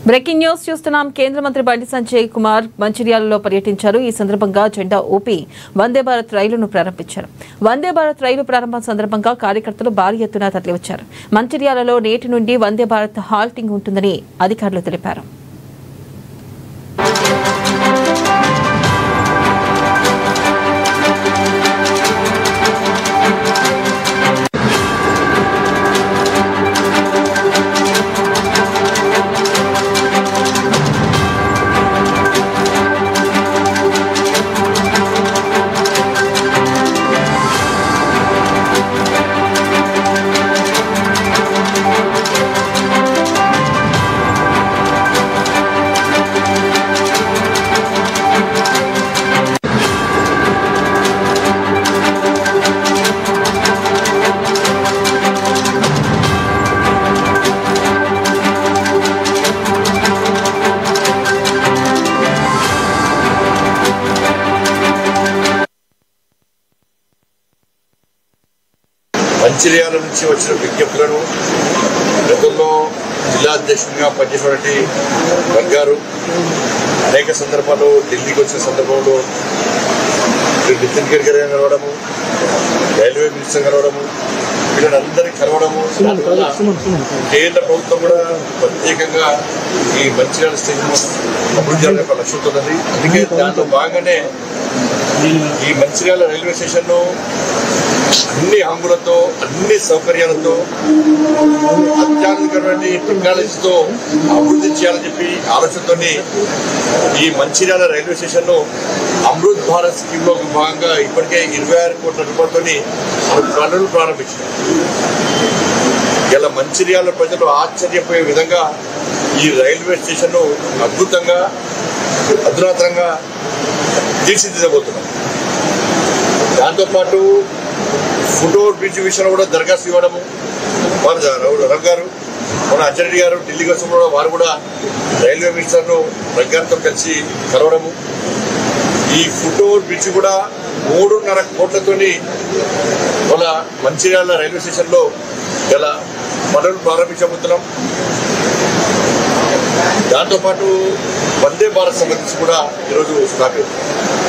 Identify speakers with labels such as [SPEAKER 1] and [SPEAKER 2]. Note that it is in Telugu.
[SPEAKER 1] బ్రేకింగ్ న్యూస్ చూస్తున్నాం. కేంద్ర మంత్రి బండి సంజయ్ కుమార్ మంచిర్యాలలో పర్యటించారు. ఈ సందర్భంగా జెండా ఊపి వందే భారత్ రైలును ప్రారంభించారు. వందే భారత్ రైలు ప్రారంభం సందర్భంగా కార్యకర్తలు భారీ ఎత్తున తరలివచ్చారు. మంచిర్యాలలో నేటి నుండి వందే భారత్ హాల్టింగ్ ఉంటుందని అధికారులు తెలిపారు.
[SPEAKER 2] మంచిర్యాల నుంచి వచ్చిన విజ్ఞప్తులను గతంలో జిల్లా అధ్యక్షుడిగా పనిచేసినటువంటి వర్గారు అనేక సందర్భాల్లో ఢిల్లీకి వచ్చిన సందర్భంలో నితిన్ గడ్కరీ కలవడము, రైల్వే మినిస్టర్ కలవడము, వీళ్ళందరినీ కలవడము, కేంద్ర ప్రభుత్వం కూడా ప్రత్యేకంగా ఈ మంచిర్యాల స్టేషన్ అభివృద్ధి చేయాలనే ఒక లక్ష్యంతో ఉన్నది. అందుకే దాంట్లో భాగంగానే ఈ మంచిర్యాల రైల్వే స్టేషన్ అన్ని హంగులతో అన్ని సౌకర్యాలతో అత్యాధునికమైన టెక్నాలజీతో అభివృద్ధి చేయాలని చెప్పి ఆలోచనతో ఈ Mancherial railway station Amrit Bharat scheme లో భాగంగా ఇప్పటికే 26 కోట్ల రూపాయలతో పనులు ప్రారంభించారు. ఇలా మంచిర్యాల ప్రజలు ఆశ్చర్యపోయే విధంగా ఈ రైల్వే స్టేషన్ అద్భుతంగా అధునాతనంగా తీర్చిదిద్దబోతున్నారు. దాంతోపాటు ఫుట్ఓవర్ బ్రిడ్జ్ విషయంలో కూడా దరఖాస్తు ఇవ్వడము, రఘు గారు మన అచ్చెన్నాయుడు గారు ఢిల్లీకి వచ్చినప్పుడు వారు కూడా రైల్వే మినిస్టర్ను రఘు గారితో కలిసి కలవడము, ఈ ఫుట్ఓవర్ బ్రిడ్జ్ కూడా 3.5 కోట్లతోని మన మంచిర్యాల రైల్వే స్టేషన్లో ఇలా పనులు ప్రారంభించబోతున్నాం. దాంతోపాటు వందే భారత్ సంబంధించి కూడా ఈరోజు స్టార్ట్ అవుతుంది.